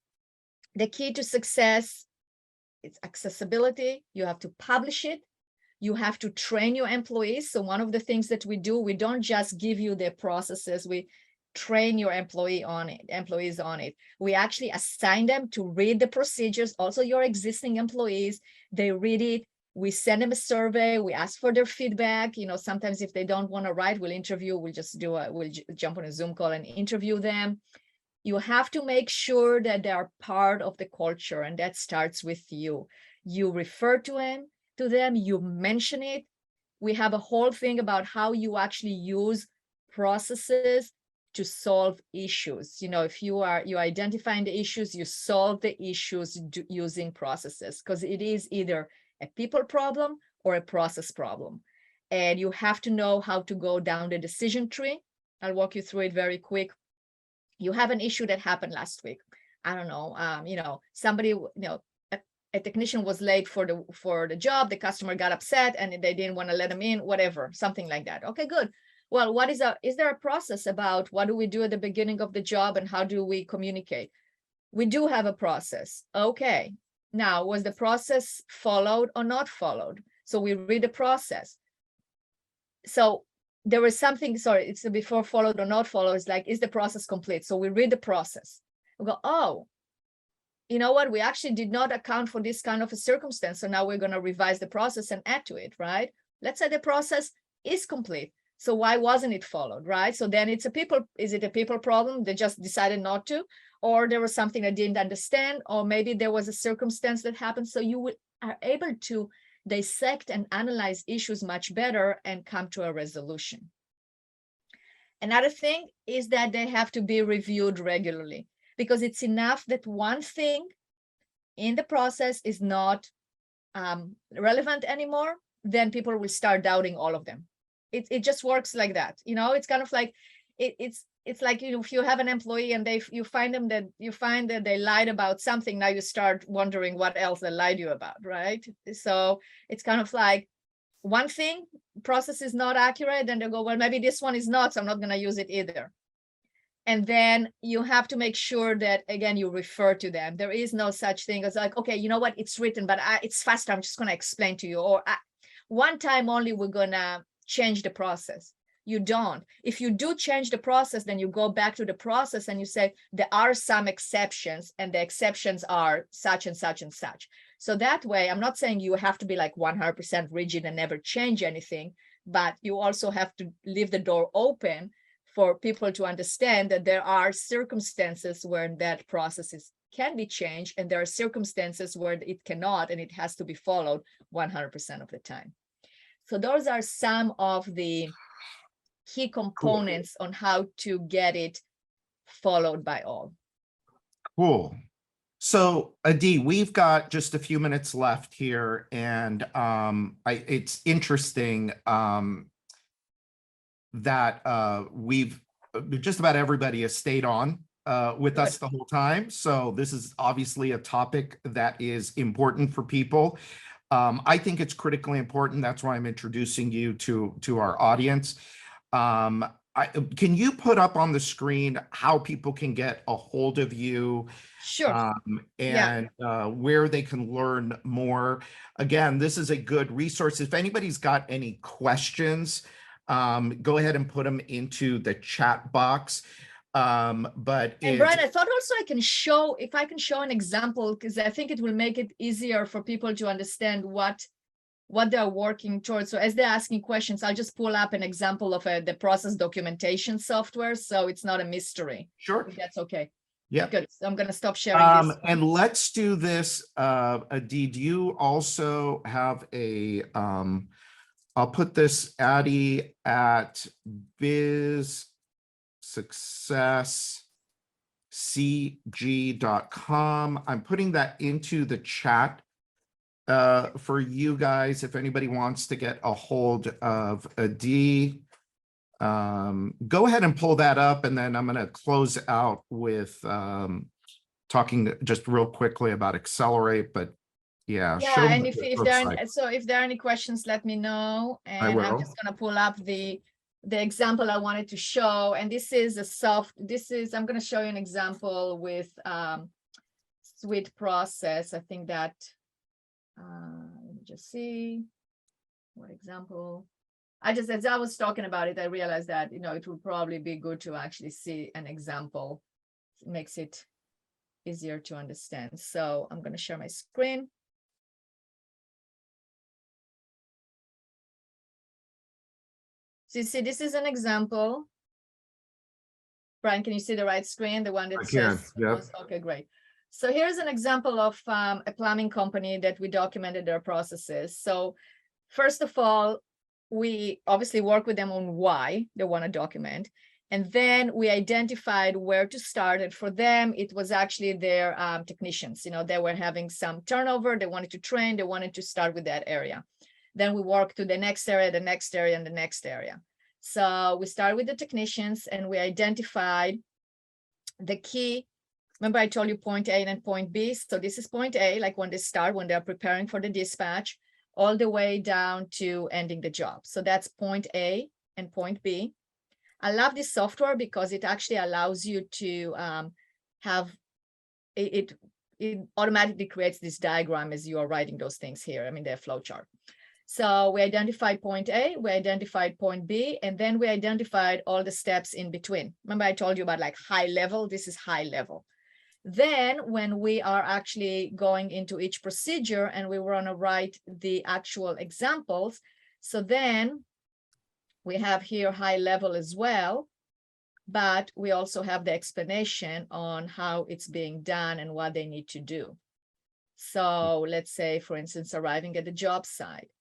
the key to success is accessibility. You have to publish it. You have to train your employees. So one of the things that we do, we don't just give you the processes, we train your employees on it. We actually assign them to read the procedures. Also your existing employees, they read it. We send them a survey. We ask for their feedback. Sometimes if they don't want to write, we'll jump on a Zoom call and interview them. You have to make sure that they are part of the culture, and that starts with you. You refer to to them, you mention it. We have a whole thing about how you actually use processes to solve issues. You know, if you identifying the issues, you solve the issues using processes, because it is either a people problem or a process problem. And you have to know how to go down the decision tree. I'll walk you through it very quick. You have an issue that happened last week. I don't know, somebody, a technician was late for the job, the customer got upset and they didn't want to let him in, whatever, something like that. Okay, good. Well, is there a process about what do we do at the beginning of the job and how do we communicate? We do have a process. Okay. Now, was the process followed or not followed? So we read the process. So there was something, sorry, it's before followed or not followed. It's like, is the process complete? So we read the process. We go, oh, you know what? We actually did not account for this kind of a circumstance. So now we're going to revise the process and add to it, right? Let's say the process is complete. So why wasn't it followed, right? So then is it a people problem? They just decided not to, or there was something I didn't understand, or maybe there was a circumstance that happened. So you are able to dissect and analyze issues much better and come to a resolution. Another thing is that they have to be reviewed regularly, because it's enough that one thing in the process is not relevant anymore, then people will start doubting all of them. It just works like that. It's kind of like, it's like, if you have an employee and you find that they lied about something, now you start wondering what else they lied to you about, right? So it's kind of like one thing, process is not accurate, then they go, well, maybe this one is not, so I'm not going to use it either. And then you have to make sure that, again, you refer to them. There is no such thing as like, okay, you know what, it's written, but it's faster, I'm just going to explain to you. Or one time only, we're going to change the process. You don't. If you do change the process, then you go back to the process and you say, there are some exceptions, and the exceptions are such and such and such. So that way, I'm not saying you have to be like 100% rigid and never change anything, but you also have to leave the door open for people to understand that there are circumstances where that process can be changed, and there are circumstances where it cannot, and it has to be followed 100% of the time. So those are some of the key components on how to get it followed by all. Cool. So Adi, we've got just a few minutes left here, and it's interesting that we've just about everybody has stayed on with us the whole time. So this is obviously a topic that is important for people. I think it's critically important. That's why I'm introducing you to our audience. Can you put up on the screen how people can get a hold of you? Sure. And where they can learn more. Again, this is a good resource. If anybody's got any questions, go ahead and put them into the chat box. And Brian, I thought also I can show an example, because I think it will make it easier for people to understand what they're working towards. So as they're asking questions, I'll just pull up an example of the process documentation software, so it's not a mystery. Sure. If that's okay. Yeah. Good. So I'm going to stop sharing this. And let's do this. Adi, do you also have a, I'll put this Adi at bizsuccesscg.com. I'm putting that into the chat for you guys. If anybody wants to get a hold of Adi, go ahead and pull that up, and then I'm going to close out with talking just real quickly about Accelerate. But yeah, and if there are any questions, let me know, and I'm just going to pull up the example I wanted to show. And this is I'm going to show you an example with Suite Process. I think that let me just see what example. As I was talking about it, I realized that, it would probably be good to actually see an example. It makes it easier to understand. So I'm going to share my screen. So you see, this is an example. Brian, can you see the right screen? The one that says, yep. Okay, great. So here's an example of a plumbing company that we documented their processes. So first of all, we obviously work with them on why they want to document. And then we identified where to start. And for them, it was actually their technicians. You know, they were having some turnover. They wanted to train. They wanted to start with that area. Then we worked to the next area, the next area, and the next area. So we started with the technicians and we identified the key. Remember I told you point A and point B. So this is point A, like when they start, when they're preparing for the dispatch, all the way down to ending the job. So that's point A and point B. I love this software because it actually allows you to have it automatically creates this diagram as you are writing those things here. I mean, they're flowchart. So we identified point A, we identified point B, and then we identified all the steps in between. Remember I told you about like high level, this is high level. Then when we are actually going into each procedure and we want to write the actual examples, so then we have here high level as well, but we also have the explanation on how it's being done and what they need to do. So let's say, for instance, arriving at the job site.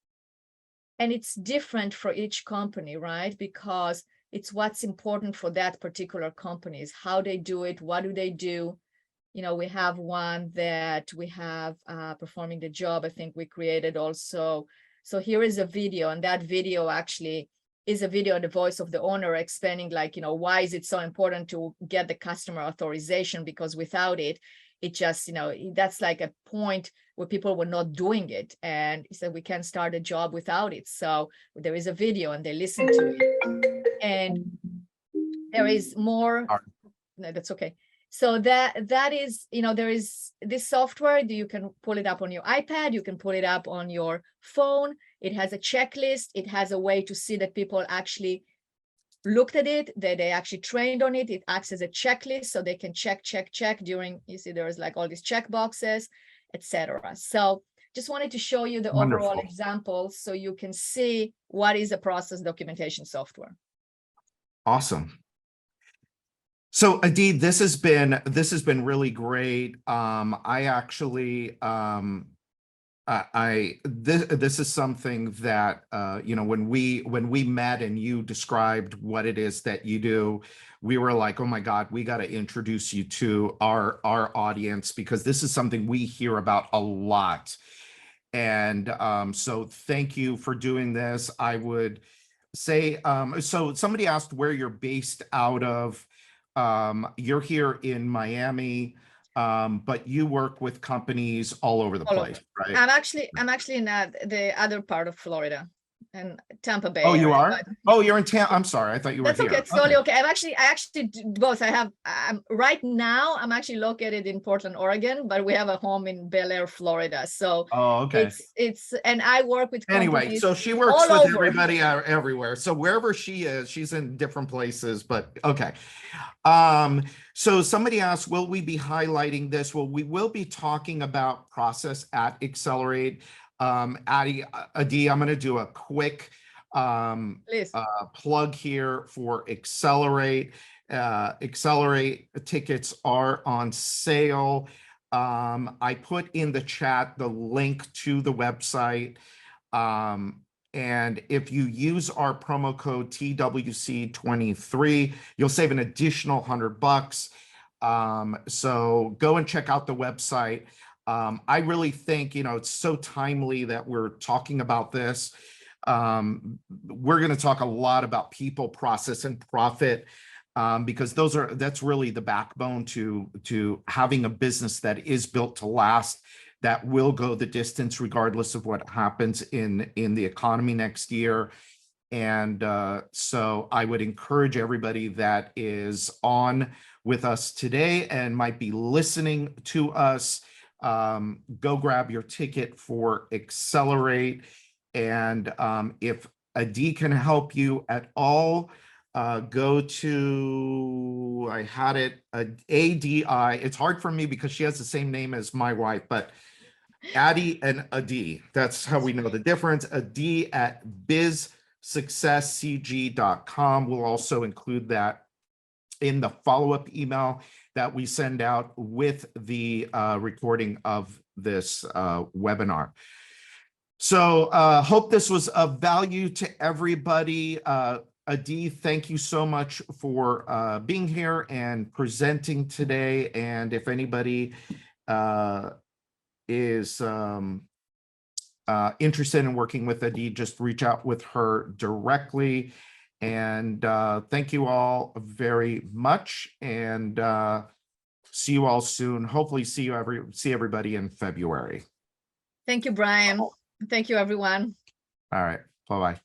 And it's different for each company, right? Because it's what's important for that particular company is how they do it, what do they do? You know, we have one that we have performing the job. I think we created also. So here is a video, and that video actually is a video of the voice of the owner explaining, like, you know, why is it so important to get the customer authorization? Because without it, it just, you know, that's like a point where people were not doing it. And he said, we can't start a job without it. So there is a video and they listen to it. And there is more. No, that's okay. So that is, you know, there is this software that you can pull it up on your iPad, you can pull it up on your phone. It has a checklist. It has a way to see that people actually looked at it, that they actually trained on it. It acts as a checklist, so they can check during, you see there's like all these check boxes, etc. So just wanted to show you the Wonderful. overall examples so you can see what is a process documentation software. Awesome. So Adi, this has been really great. I actually this is something that you know, when we met and you described what it is that you do, we were like, oh my God, we got to introduce you to our audience, because this is something we hear about a lot. And so thank you for doing this. I would say, so somebody asked where you're based out of. You're here in Miami, but you work with companies all over the All place, right? I'm actually in the other part of Florida, and Tampa Bay. Oh, you area, are? but Oh, you're in Tampa. I'm sorry. I thought you were that's okay. here. It's totally okay. I actually do both. Right now I'm actually located in Portland, Oregon, but we have a home in Bel Air, Florida. So Oh, okay. it's and I work with Anyway, companies so she works all with over. everybody everywhere. So wherever she is, she's in different places, but okay. So somebody asked, will we be highlighting this? Well, we will be talking about process at Accelerate. Adi, I'm going to do a quick Please. plug here for Accelerate. Accelerate tickets are on sale. I put in the chat the link to the website. And if you use our promo code TWC23, you'll save an additional $100. So go and check out the website. I really think, you know, it's so timely that we're talking about this. We're going to talk a lot about people, process, and profit, because that's really the backbone to having a business that is built to last, that will go the distance regardless of what happens in the economy next year. And so I would encourage everybody that is on with us today and might be listening to us, go grab your ticket for Accelerate. And if Adi can help you at all, go to, I had it, ADI. It's hard for me because she has the same name as my wife, but Adi and Adi, that's how we know the difference. Adi at bizsuccesscg.com. We'll also include that in the follow-up email that we send out with the recording of this webinar. So hope this was of value to everybody. Adi, thank you so much for being here and presenting today. And if anybody is interested in working with Adi, just reach out with her directly. And thank you all very much. And see you all soon. Hopefully see everybody in February. Thank you, Brian. Thank you, everyone. All right. Bye-bye.